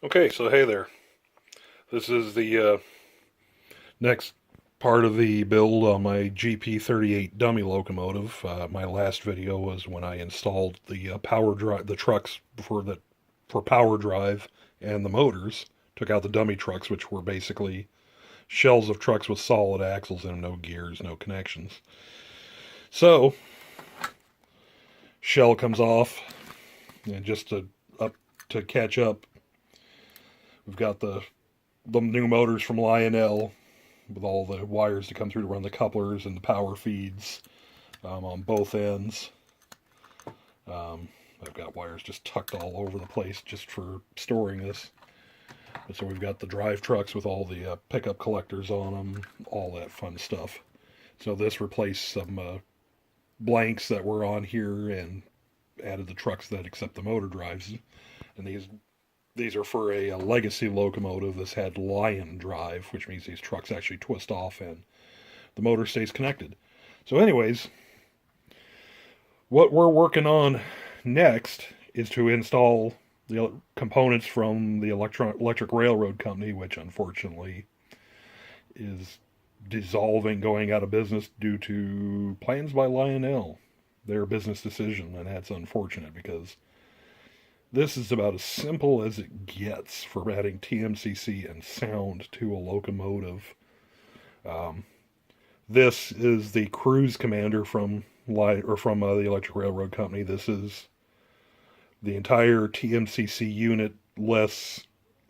Okay, so hey there. This is the next part of the build on my GP38 dummy locomotive. My last video was when I installed the power drive, the trucks for power drive and the motors. Took out the dummy trucks, which were basically shells of trucks with solid axles and no gears, no connections. So shell comes off, and just to catch up, we've got the new motors from Lionel with all the wires to come through to run the couplers and the power feeds on both ends. I've got wires just tucked all over the place just for storing this. And so we've got the drive trucks with all the pickup collectors on them, all that fun stuff. So this replaced some blanks that were on here and added the trucks that accept the motor drives. And these are for a legacy locomotive. This had Lion drive, which means these trucks actually twist off and the motor stays connected. So anyways, what we're working on next is to install the components from the Electric Railroad Company, which unfortunately is dissolving, going out of business due to plans by Lionel. Their business decision, and that's unfortunate because this is about as simple as it gets for adding TMCC and sound to a locomotive. This is the Cruise Commander from the Electric Railroad Company. This is the entire TMCC unit less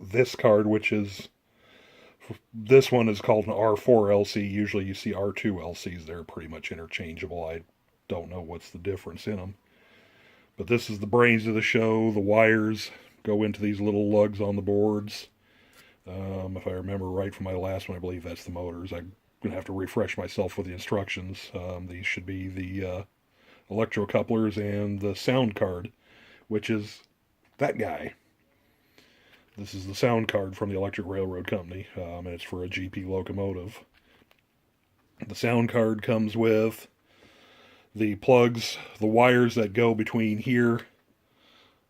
this card, which is, this one is called an R4 LC. Usually you see R2 LCs. They're pretty much interchangeable. I don't know what's the difference in them. But this is the brains of the show. The wires go into these little lugs on the boards. If I remember right from my last one, I believe that's the motors. I'm going to have to refresh myself with the instructions. These should be the electro couplers and the sound card, which is that guy. This is the sound card from the Electric Railroad Company, and it's for a GP locomotive. The sound card comes with the plugs, the wires that go between here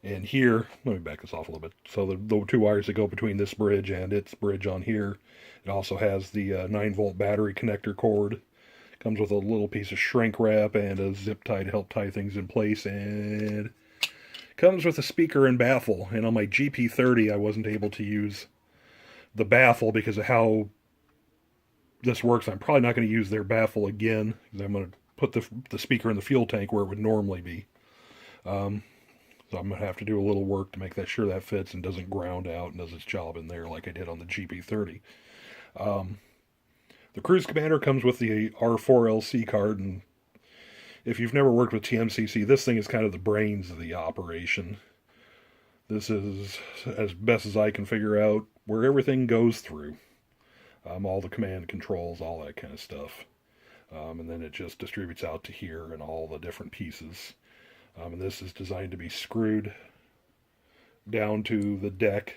and here. Let me back this off a little bit. So the two wires that go between this bridge and its bridge on here. It also has the 9-volt battery connector cord. Comes with a little piece of shrink wrap and a zip tie to help tie things in place. And comes with a speaker and baffle. And on my GP30, I wasn't able to use the baffle because of how this works. I'm probably not going to use their baffle again, because I'm going to put the speaker in the fuel tank where it would normally be. So I'm going to have to do a little work to make that sure that fits and doesn't ground out and does its job in there like I did on the GP30. The Cruise Commander comes with the R4LC card, and if you've never worked with TMCC, this thing is kind of the brains of the operation. This is, as best as I can figure out, where everything goes through. All the command controls, all that kind of stuff. And then it just distributes out to here and all the different pieces. And this is designed to be screwed down to the deck,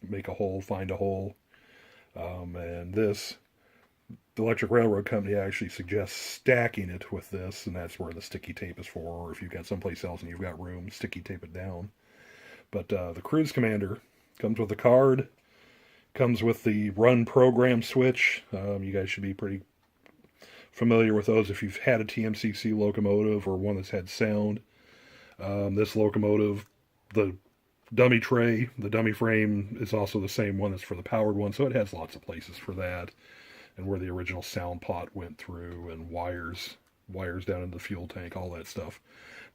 make a hole, find a hole. And this, the Electric Railroad Company actually suggests stacking it with this, and that's where the sticky tape is for, or if you've got someplace else and you've got room, sticky tape it down. But the Cruise Commander comes with a card, comes with the run program switch. You guys should be pretty familiar with those if you've had a TMCC locomotive or one that's had sound. This locomotive, the dummy tray, the dummy frame is also the same one as for the powered one, so it has lots of places for that, and where the original sound pot went through, and wires down into the fuel tank, all that stuff.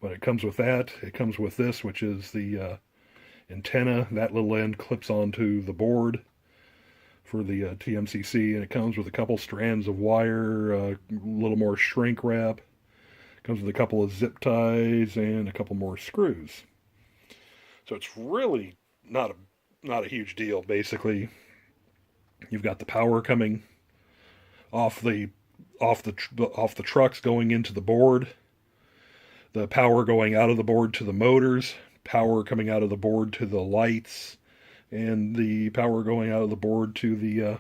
But it comes with that. It comes with this, which is the antenna. That little end clips onto the board for the TMCC, and it comes with a couple strands of wire, a little more shrink wrap. Comes with a couple of zip ties and a couple more screws. So it's really not a huge deal. Basically, you've got the power coming off the trucks going into the board, the power going out of the board to the motors, power coming out of the board to the lights, and the power going out of the board to the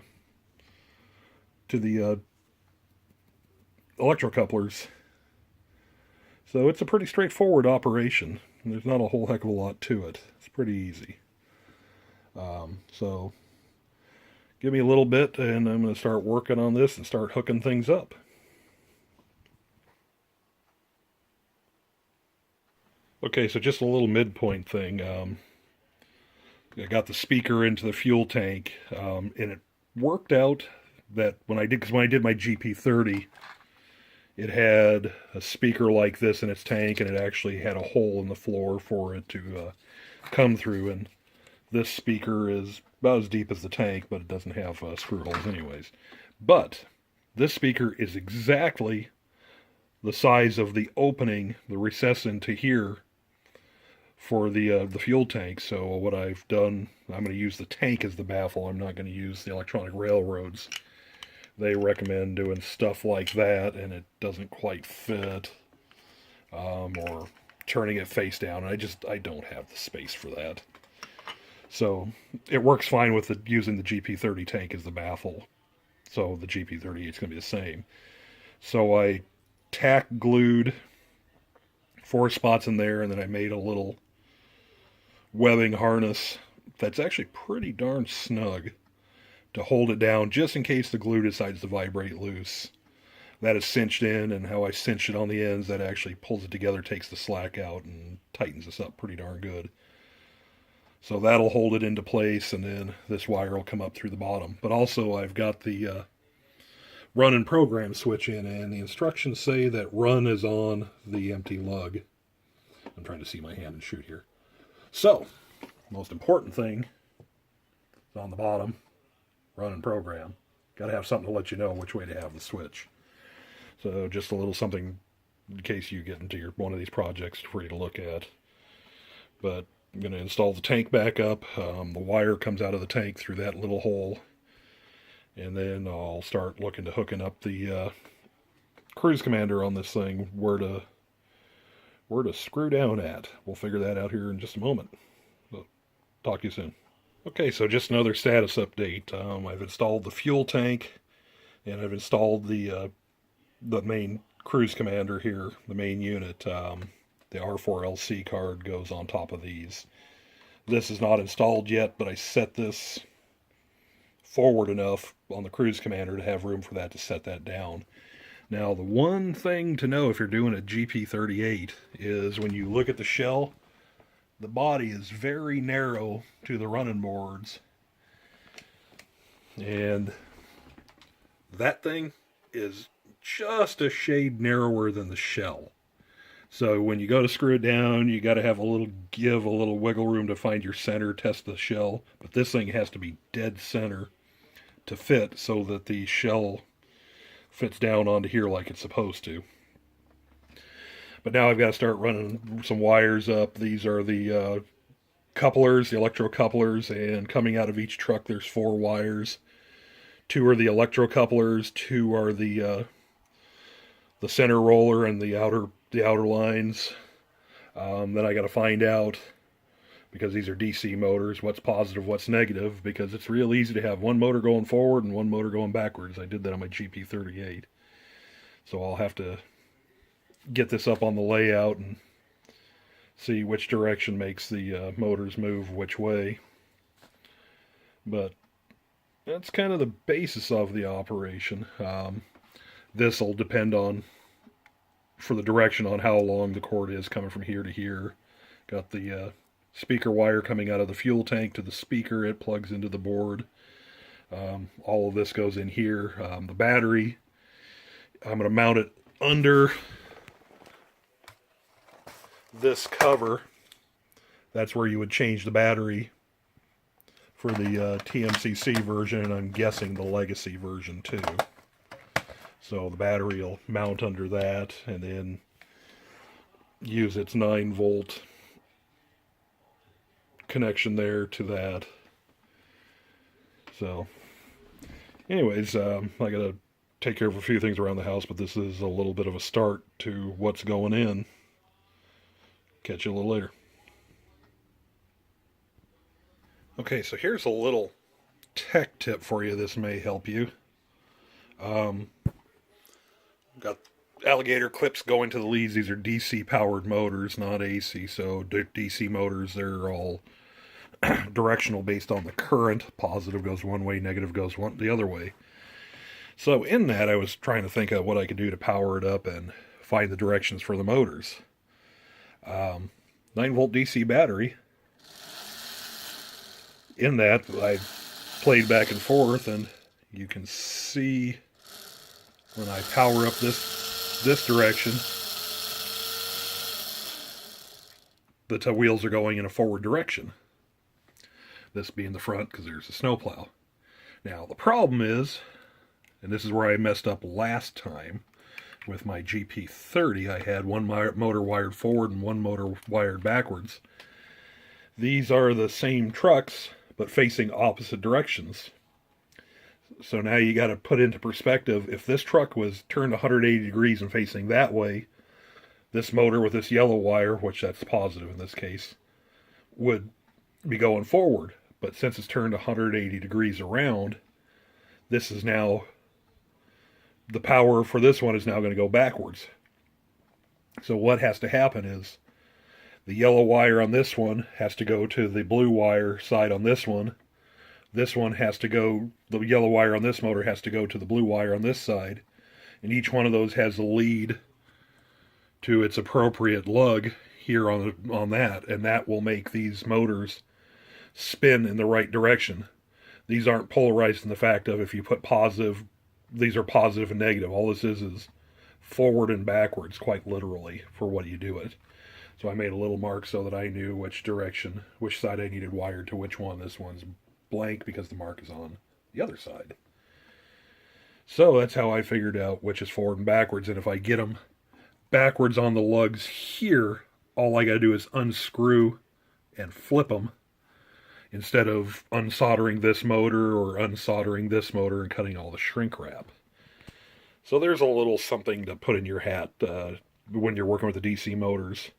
electrocouplers. So it's a pretty straightforward operation. There's not a whole heck of a lot to it. It's pretty easy. So give me a little bit and I'm going to start working on this and start hooking things up. Okay, so just a little midpoint thing. I got the speaker into the fuel tank, and it worked out that when I did my GP30, it had a speaker like this in its tank, and it actually had a hole in the floor for it to come through. And this speaker is about as deep as the tank, but it doesn't have screw holes anyways. But this speaker is exactly the size of the opening, the recess into here for the fuel tank. So what I've done, I'm going to use the tank as the baffle. I'm not going to use the electronic railroads. They recommend doing stuff like that, and it doesn't quite fit, or turning it face down. I don't have the space for that. So it works fine with using the GP30 tank as the baffle. So the GP38 is going to be the same. So I tack glued 4 spots in there, and then I made a little webbing harness that's actually pretty darn snug to hold it down just in case the glue decides to vibrate loose. That is cinched in, and how I cinch it on the ends, that actually pulls it together, takes the slack out, and tightens this up pretty darn good. So that'll hold it into place, and then this wire will come up through the bottom. But also I've got the run and program switch in, and the instructions say that run is on the empty lug. I'm trying to see my hand and shoot here. So, most important thing is on the bottom, run and program. Got to have something to let you know which way to have the switch. So just a little something in case you get into one of these projects for you to look at. But I'm going to install the tank back up. The wire comes out of the tank through that little hole. And then I'll start looking to hooking up the Cruise Commander on this thing, where to screw down at. We'll figure that out here in just a moment. So, talk to you soon. Okay, so just another status update. I've installed the fuel tank, and I've installed the main Cruise Commander here, the main unit. The R4LC card goes on top of these. This is not installed yet, but I set this forward enough on the Cruise Commander to have room for that to set that down. Now, the one thing to know if you're doing a GP38 is when you look at the shell, the body is very narrow to the running boards. And that thing is just a shade narrower than the shell. So when you go to screw it down, you got to have a little wiggle room to find your center, test the shell. But this thing has to be dead center to fit so that the shell fits down onto here like it's supposed to. But now I've got to start running some wires up. These are the couplers, the electro couplers, and coming out of each truck there's 4 wires. 2 are the electro couplers, 2 are the center roller and the outer lines. Then I got to find out, because these are DC motors, what's positive, what's negative, because it's real easy to have one motor going forward and one motor going backwards. I did that on my GP38. So I'll have to get this up on the layout and see which direction makes the motors move which way. But that's kind of the basis of the operation. This will depend on, for the direction, on how long the cord is coming from here to here. Got the speaker wire coming out of the fuel tank to the speaker. It plugs into the board. All of this goes in here. The battery, I'm going to mount it under this cover. That's where you would change the battery for the TMCC version, and I'm guessing the legacy version too. So the battery will mount under that, and then use its 9-volt connection there to that. So anyways, I gotta take care of a few things around the house, but this is a little bit of a start to what's going in. Catch you a little later. Okay, so here's a little tech tip for you. This may help you. Got alligator clips going to the leads. These are DC powered motors, not AC. So DC motors, they're all directional based on the current. Positive goes one way, negative goes the other way. So in that, I was trying to think of what I could do to power it up and find the directions for the motors. 9-volt DC battery. In that, I played back and forth, and you can see when I power up this direction, the wheels are going in a forward direction. This being the front because there's a snowplow. Now the problem is, and this is where I messed up last time with my GP30, I had one motor wired forward and one motor wired backwards. These are the same trucks, but facing opposite directions. So now you got to put into perspective, if this truck was turned 180 degrees and facing that way, this motor with this yellow wire, which that's positive in this case, would be going forward. But since it's turned 180 degrees around, this is now, the power for this one is now going to go backwards. So what has to happen is, the yellow wire on this one has to go to the blue wire side on this one. This one has to go, the yellow wire on this motor has to go to the blue wire on this side. And each one of those has a lead to its appropriate lug here on that. And that will make these motors spin in the right direction. These aren't polarized in the fact of if you put positive, these are positive and negative. All this is forward and backwards, quite literally, for what you do it. So I made a little mark so that I knew which direction, which side I needed wired to which one. This one's blank because the mark is on the other side. So that's how I figured out which is forward and backwards. And if I get them backwards on the lugs here, all I got to do is unscrew and flip them, instead of unsoldering this motor or unsoldering this motor and cutting all the shrink wrap. So there's a little something to put in your hat when you're working with the DC motors.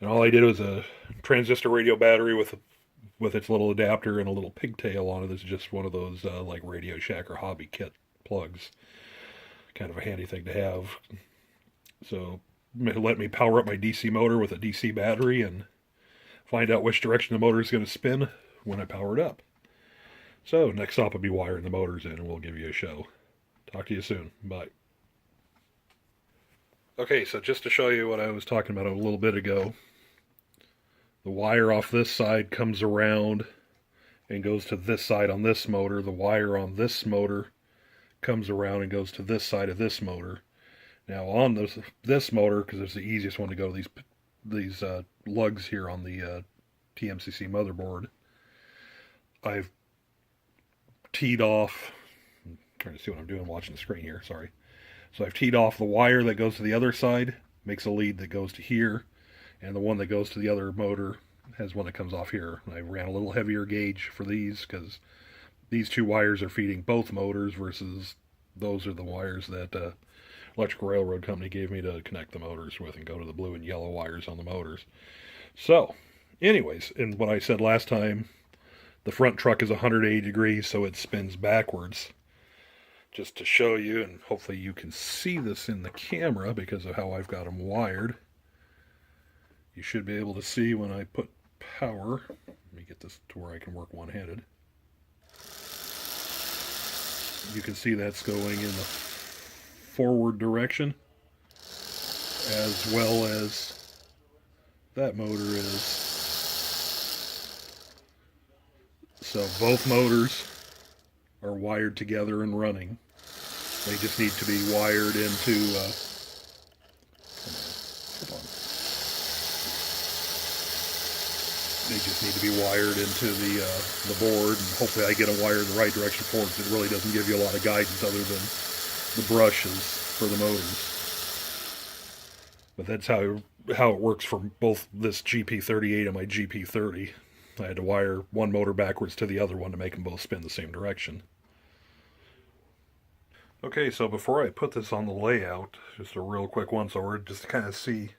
And all I did was a transistor radio battery with its little adapter and a little pigtail on it. It's just one of those like Radio Shack or Hobby Kit plugs. Kind of a handy thing to have. So let me power up my DC motor with a DC battery and find out which direction the motor is going to spin when I power it up. So next stop will be wiring the motors in, and we'll give you a show. Talk to you soon. Bye. Okay, so just to show you what I was talking about a little bit ago, the wire off this side comes around and goes to this side on this motor. The wire on this motor comes around and goes to this side of this motor. Now on this motor, because it's the easiest one to go to these lugs here on the TMCC motherboard, I've teed off, I'm trying to see what I'm doing watching the screen here, sorry. So I've teed off the wire that goes to the other side, makes a lead that goes to here, and the one that goes to the other motor has one that comes off here. And I ran a little heavier gauge for these because these two wires are feeding both motors versus those are the wires that Electrical Railroad Company gave me to connect the motors with and go to the blue and yellow wires on the motors. So, anyways, and what I said last time, the front truck is 180 degrees, so it spins backwards. Just to show you, and hopefully you can see this in the camera because of how I've got them wired. You should be able to see when I put power. Let me get this to where I can work one-handed. You can see that's going in the forward direction, as well as that motor is. So both motors are wired together and running. They just need to be wired into hold on. They just need to be wired into the board, and hopefully I get them wired in the right direction forward, because it really doesn't give you a lot of guidance other than the brushes for the motors. But that's how it works for both this GP38 and my GP30. I had to wire one motor backwards to the other one to make them both spin the same direction. Okay, so before I put this on the layout, just a real quick once-over, just to kind of see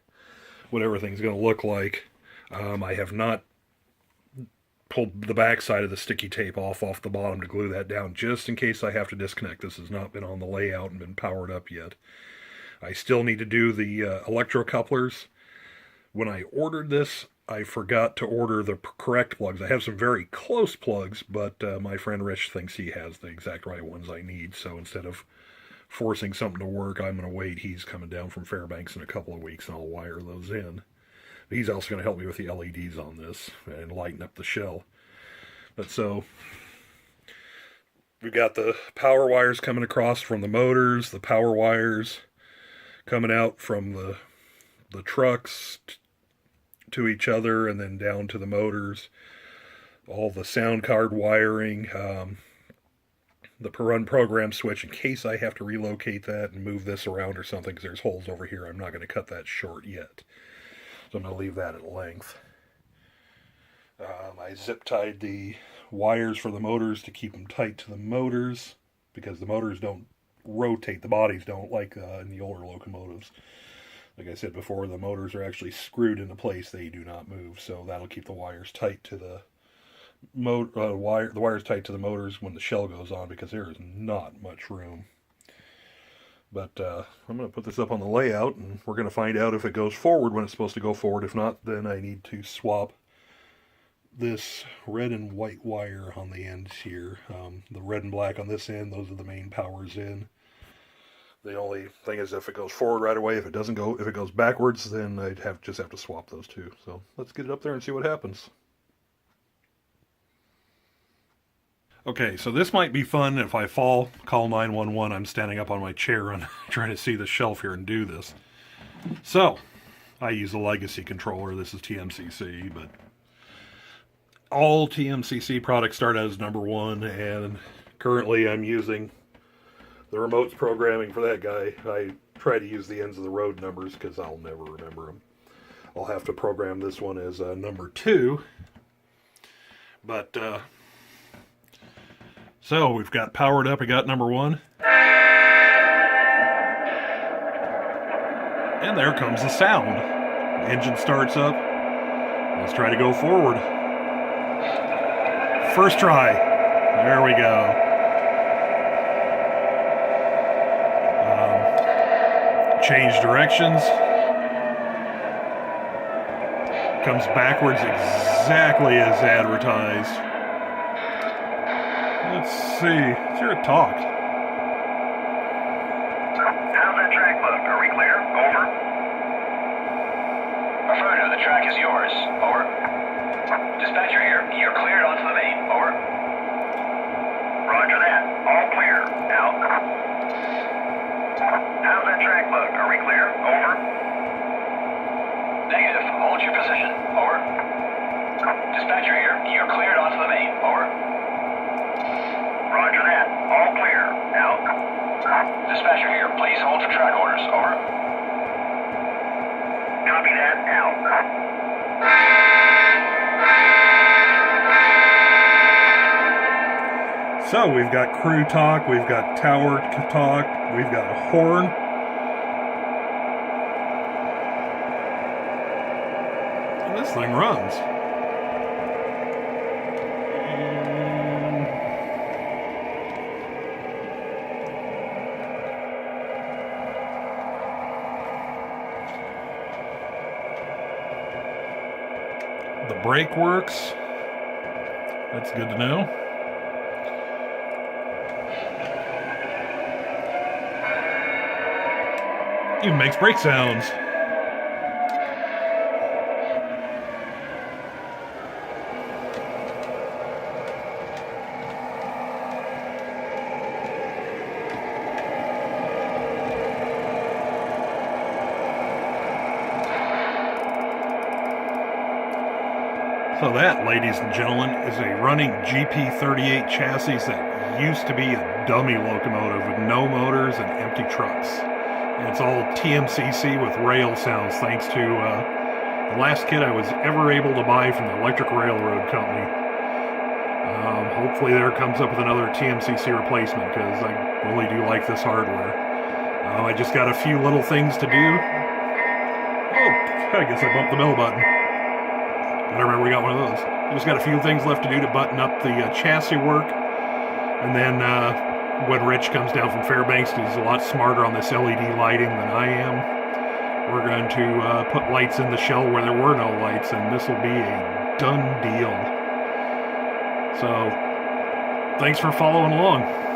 what everything's going to look like. I have not pulled the back side of the sticky tape off the bottom to glue that down, just in case I have to disconnect. This has not been on the layout and been powered up yet. I still need to do the electro couplers. When I ordered this, I forgot to order the correct plugs. I have some very close plugs, but my friend Rich thinks he has the exact right ones I need. So instead of forcing something to work, I'm going to wait. He's coming down from Fairbanks in a couple of weeks, and I'll wire those in. But he's also going to help me with the LEDs on this and lighten up the shell. But so we've got the power wires coming across from the motors, the power wires coming out from the trucks to each other, and then down to the motors, all the sound card wiring, the run program switch in case I have to relocate that and move this around or something, because there's holes over here. I'm not going to cut that short yet, so I'm going to leave that at length. I zip tied the wires for the motors to keep them tight to the motors, because the motors don't rotate, the bodies don't, like in the older locomotives. Like I said before, the motors are actually screwed into place. They do not move, so that'll keep the wires tight to the wires tight to the motors when the shell goes on, because there is not much room. But I'm going to put this up on the layout, and we're going to find out if it goes forward when it's supposed to go forward. If not, then I need to swap this red and white wire on the ends here. The red and black on this end, those are the main powers in. The only thing is, if it goes forward right away, if it goes backwards, then I'd just have to swap those two. So let's get it up there and see what happens. Okay, so this might be fun. If I fall, call 911. I'm standing up on my chair and trying to see the shelf here and do this. So, I use a legacy controller. This is TMCC, but all TMCC products start as #1, and currently I'm using the remote's programming for that guy. I try to use the ends of the road numbers because I'll never remember them. I'll have to program this one as #2. But, so we've got powered up. We got #1. And there comes the sound. The engine starts up. Let's try to go forward. First try. There we go. Change directions. Comes backwards exactly as advertised. Let's see. Let's hear it talk. How's that track look? Are we clear? Over. Affirmative, the track is yours. Over. Dispatcher here. You're cleared onto the main. Over. Roger that. All clear. Out. How's that track look? Are we clear? Over. Negative. Hold your position. Over. Dispatcher here. You're cleared onto the main. Over. Roger that. All clear. Out. Dispatcher here. Please hold for track orders. Over. Copy that. Out. So we've got crew talk, we've got tower talk, we've got a horn. And this thing runs. The brake works. That's good to know. Even makes brake sounds. So that, ladies and gentlemen, is a running GP38 chassis that used to be a dummy locomotive with no motors and empty trucks. And it's all TMCC with Railsounds, thanks to the last kit I was ever able to buy from the Electric Railroad Company. Hopefully there comes up with another TMCC replacement, because I really do like this hardware. I just got a few little things to do. Oh, I guess I bumped the bell button. I remember we got one of those. Just got a few things left to do to button up the chassis work. And then when Rich comes down from Fairbanks, he's a lot smarter on this LED lighting than I am. we're going to put lights in the shell where there were no lights, and this will be a done deal. So, thanks for following along.